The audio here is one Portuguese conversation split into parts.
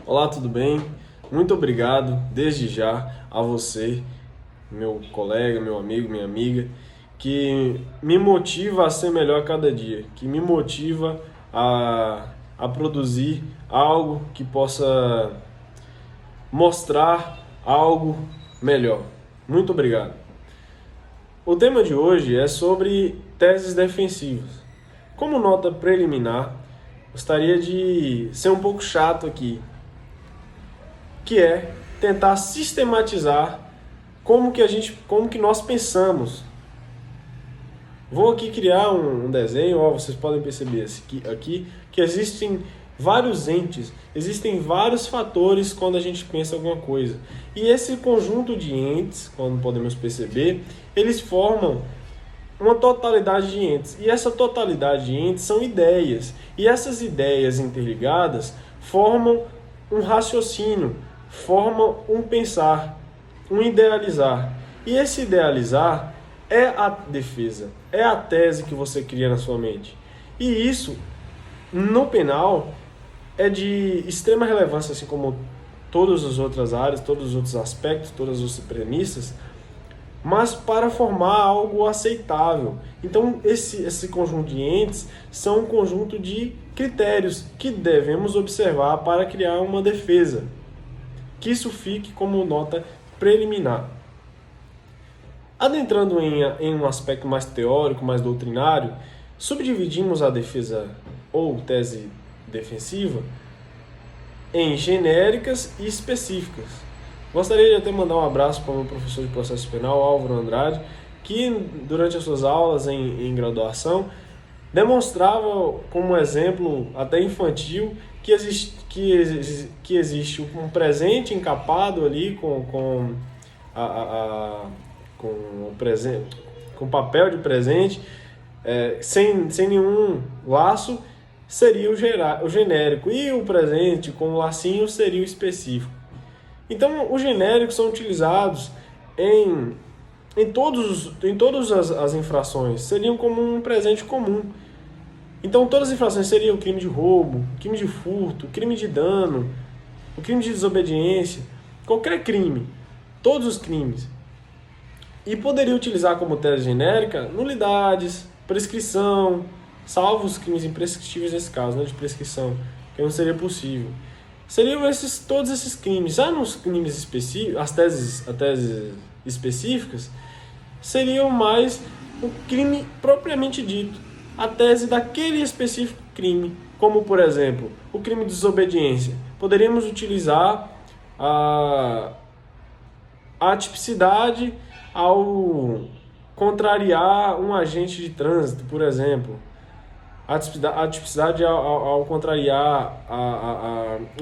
Olá, tudo bem? Muito obrigado desde já a você, meu colega, meu amigo, minha amiga, que me motiva a ser melhor a cada dia, que me motiva a produzir algo que possa mostrar algo melhor. Muito obrigado. O tema de hoje é sobre teses defensivas. Como nota preliminar, gostaria de ser um pouco chato aqui, que é tentar sistematizar como que nós pensamos. Vou aqui criar um desenho, vocês podem perceber aqui que existem vários entes, existem vários fatores quando a gente pensa alguma coisa. E esse conjunto de entes, como podemos perceber, eles formam uma totalidade de entes. E essa totalidade de entes são ideias. E essas ideias interligadas formam um raciocínio, formam um pensar, um idealizar. E esse idealizar é a defesa, é a tese que você cria na sua mente. E isso, no penal, é de extrema relevância, assim como todas as outras áreas, todos os outros aspectos, todas as outras premissas, mas para formar algo aceitável. Então, esse conjunto de entes são um conjunto de critérios que devemos observar para criar uma defesa. Que isso fique como nota preliminar. Adentrando em um aspecto mais teórico, mais doutrinário, subdividimos a defesa ou tese defensiva em genéricas e específicas. Gostaria de até mandar um abraço para o meu professor de processo penal, Álvaro Andrade, que durante as suas aulas em graduação demonstrava como exemplo até infantil que existe um presente encapado ali com o presente, com papel de presente, sem nenhum laço, seria o genérico, e o presente com o lacinho seria o específico. Então, os genéricos são utilizados em todas as infrações, seriam como um presente comum. Então, todas as infrações seriam o crime de roubo, crime de furto, crime de dano, o crime de desobediência, qualquer crime, todos os crimes. E poderia utilizar como tese genérica nulidades, prescrição, salvo os crimes imprescritíveis nesse caso, de prescrição, que não seria possível. Seriam todos esses crimes. Já nos crimes específicos, as teses específicas, seriam mais o crime propriamente dito, a tese daquele específico crime, como, por exemplo, o crime de desobediência. Poderíamos utilizar a atipicidade ao contrariar um agente de trânsito, por exemplo. A atipicidade ao contrariar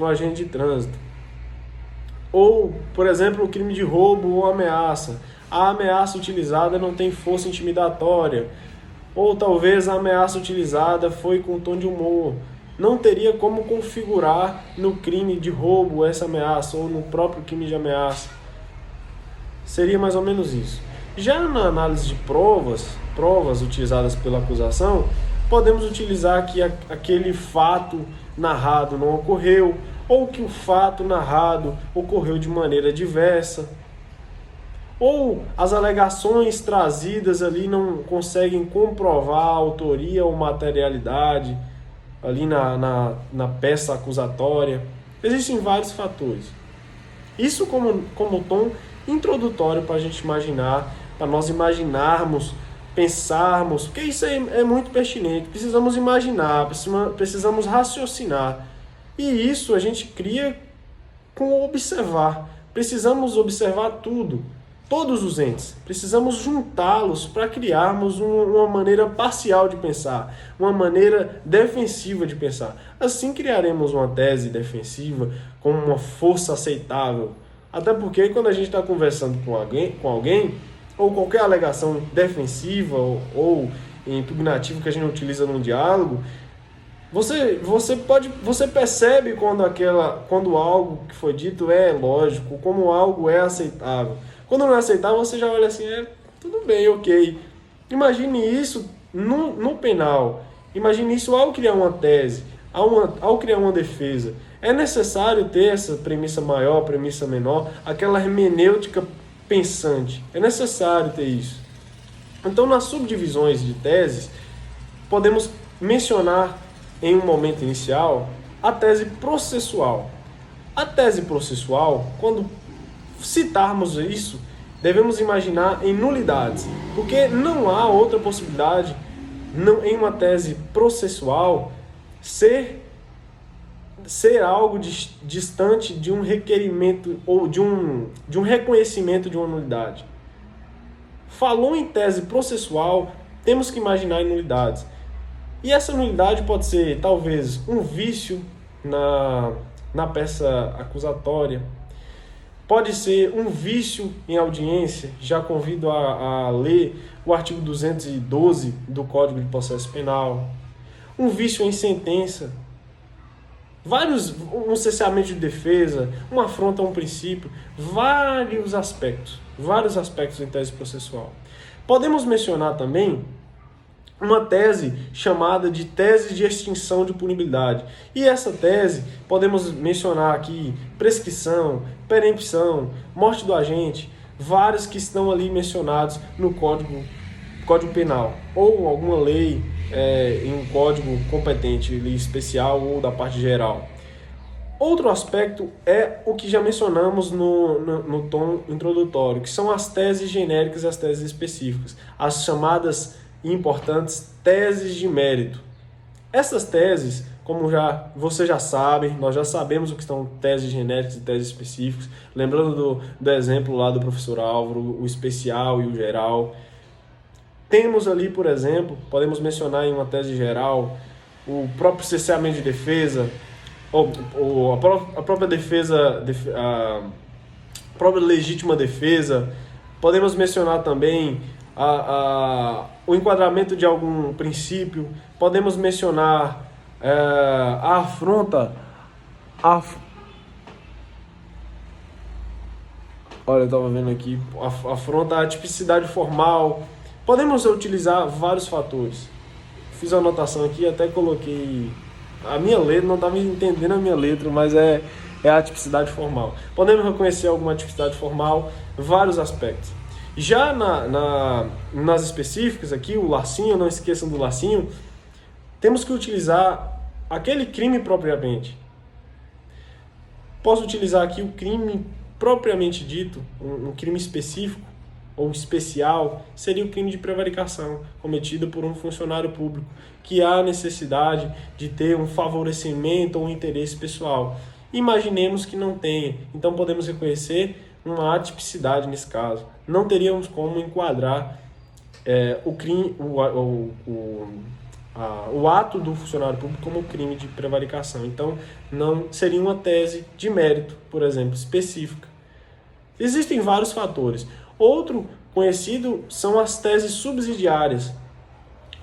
um agente de trânsito. Ou, por exemplo, o crime de roubo ou ameaça. A ameaça utilizada não tem força intimidatória. Ou talvez a ameaça utilizada foi com tom de humor. Não teria como configurar no crime de roubo essa ameaça, ou no próprio crime de ameaça. Seria mais ou menos isso. Já na análise de provas utilizadas pela acusação, podemos utilizar que aquele fato narrado não ocorreu, ou que o fato narrado ocorreu de maneira diversa, ou as alegações trazidas ali não conseguem comprovar a autoria ou materialidade ali na peça acusatória. Existem vários fatores. Isso como tom introdutório para a gente imaginar, para nós imaginarmos, pensarmos, porque isso é muito pertinente. Precisamos imaginar, precisamos raciocinar. E isso a gente cria com observar. Precisamos observar tudo, todos os entes. Precisamos juntá-los para criarmos uma maneira parcial de pensar, uma maneira defensiva de pensar. Assim criaremos uma tese defensiva com uma força aceitável. Até porque quando a gente está conversando com alguém, ou qualquer alegação defensiva ou impugnativa que a gente utiliza num diálogo, você percebe quando algo que foi dito é lógico, como algo é aceitável. Quando não é aceitável, você já olha assim, tudo bem, ok. Imagine isso no penal. Imagine isso ao criar uma tese, ao criar uma defesa. É necessário ter essa premissa maior, premissa menor, aquela hermenêutica pensante. É necessário ter isso. Então, nas subdivisões de teses, podemos mencionar em um momento inicial a tese processual. A tese processual, quando citarmos isso, devemos imaginar em nulidades, porque não há outra possibilidade em uma tese processual ser algo distante de um requerimento ou de um reconhecimento de uma nulidade. Falou em tese processual, temos que imaginar em nulidades. E essa nulidade pode ser, talvez, um vício na peça acusatória, pode ser um vício em audiência. Já convido a ler o artigo 212 do Código de Processo Penal. Um vício em sentença. Um cesseamento de defesa, uma afronta a um princípio, vários aspectos em tese processual. Podemos mencionar também uma tese chamada de tese de extinção de punibilidade. E essa tese, podemos mencionar aqui prescrição, perempção, morte do agente, vários que estão ali mencionados no Código Penal, ou alguma lei em um código competente, lei especial ou da parte geral. Outro aspecto é o que já mencionamos no tom introdutório, que são as teses genéricas e as teses específicas, as chamadas e importantes teses de mérito. Essas teses, como vocês já sabem, nós já sabemos o que são teses genéricas e teses específicas, lembrando do exemplo lá do professor Álvaro, o especial e o geral. Temos ali, por exemplo, podemos mencionar em uma tese geral, o próprio cesseamento de defesa, ou a própria defesa, a própria legítima defesa. Podemos mencionar também o enquadramento de algum princípio. Podemos mencionar a afronta. Olha, eu estava vendo aqui. Afronta a tipicidade formal. Podemos utilizar vários fatores. Fiz a anotação aqui, até coloquei a minha letra, não estava entendendo a minha letra, mas é a tipicidade formal. Podemos reconhecer alguma tipicidade formal, vários aspectos. Já nas específicas aqui, o lacinho, não esqueçam do lacinho, temos que utilizar aquele crime propriamente. Posso utilizar aqui o crime propriamente dito, um crime específico ou especial, seria o crime de prevaricação cometido por um funcionário público, que há necessidade de ter um favorecimento ou um interesse pessoal. Imaginemos que não tenha, então podemos reconhecer uma atipicidade nesse caso. Não teríamos como enquadrar o crime, o ato do funcionário público como crime de prevaricação. Então, não seria uma tese de mérito, por exemplo, específica. Existem vários fatores. Outro conhecido são as teses subsidiárias.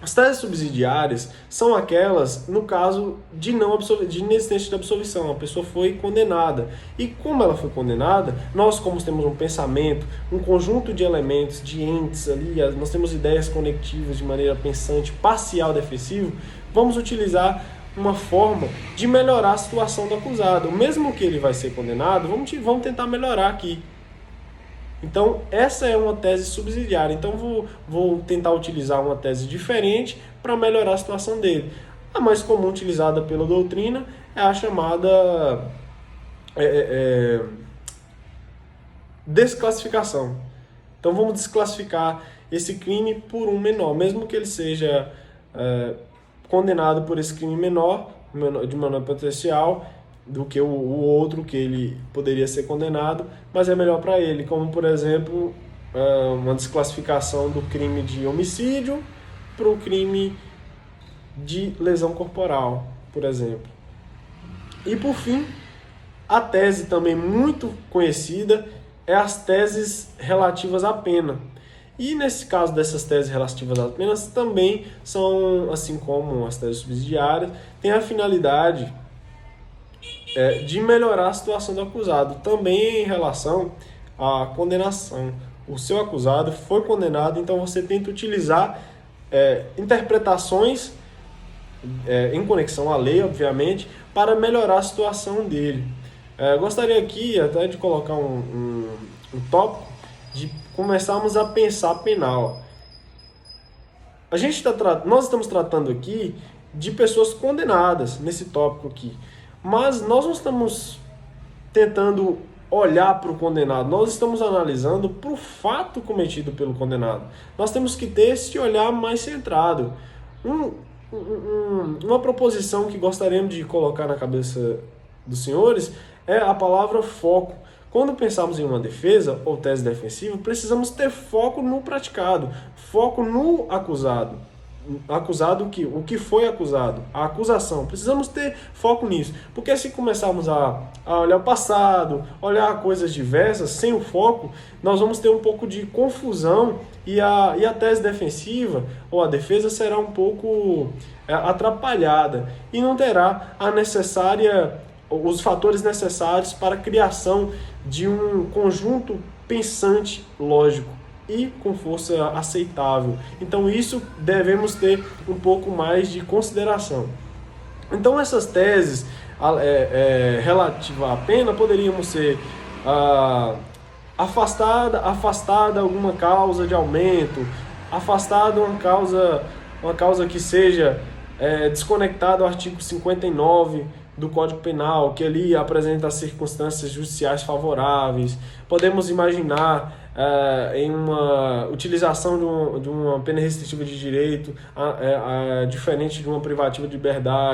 As teses subsidiárias são aquelas, no caso de inexistência de absolvição. A pessoa foi condenada. E como ela foi condenada, nós, como temos um pensamento, um conjunto de elementos, de entes ali, nós temos ideias conectivas de maneira pensante, parcial, defensivo, vamos utilizar uma forma de melhorar a situação do acusado. Mesmo que ele vai ser condenado, vamos tentar melhorar aqui. Então, essa é uma tese subsidiária. Então, vou tentar utilizar uma tese diferente para melhorar a situação dele. A mais comum utilizada pela doutrina é a chamada desclassificação. Então, vamos desclassificar esse crime por um menor, mesmo que ele seja condenado por esse crime menor, de menor potencial, do que o outro que ele poderia ser condenado, mas é melhor para ele, como por exemplo uma desclassificação do crime de homicídio para o crime de lesão corporal, por exemplo. E por fim, a tese também muito conhecida é as teses relativas à pena. E nesse caso dessas teses relativas às penas também são, assim como as teses subsidiárias, têm a finalidade de melhorar a situação do acusado, também em relação à condenação. O seu acusado foi condenado, então você tenta utilizar interpretações em conexão à lei, obviamente, para melhorar a situação dele. Gostaria aqui até de colocar um tópico de começarmos a pensar penal. Nós estamos tratando aqui de pessoas condenadas nesse tópico aqui, mas nós não estamos tentando olhar para o condenado, nós estamos analisando para o fato cometido pelo condenado. Nós temos que ter esse olhar mais centrado. Uma proposição que gostaríamos de colocar na cabeça dos senhores é a palavra foco. Quando pensamos em uma defesa ou tese defensiva, precisamos ter foco no praticado, foco no acusado. O que foi acusado, a acusação. Precisamos ter foco nisso, porque se começarmos a olhar o passado, olhar coisas diversas, sem o foco, nós vamos ter um pouco de confusão e a tese defensiva ou a defesa será um pouco atrapalhada e não terá os fatores necessários para a criação de um conjunto pensante lógico e com força aceitável. Então isso devemos ter um pouco mais de consideração. Então essas teses relativas à pena poderiam ser afastada alguma causa de aumento, afastada uma causa que seja desconectada ao artigo 59 do Código Penal, que ali apresenta as circunstâncias judiciais favoráveis. Podemos imaginar em uma utilização de uma pena restritiva de direito diferente de uma privativa de liberdade.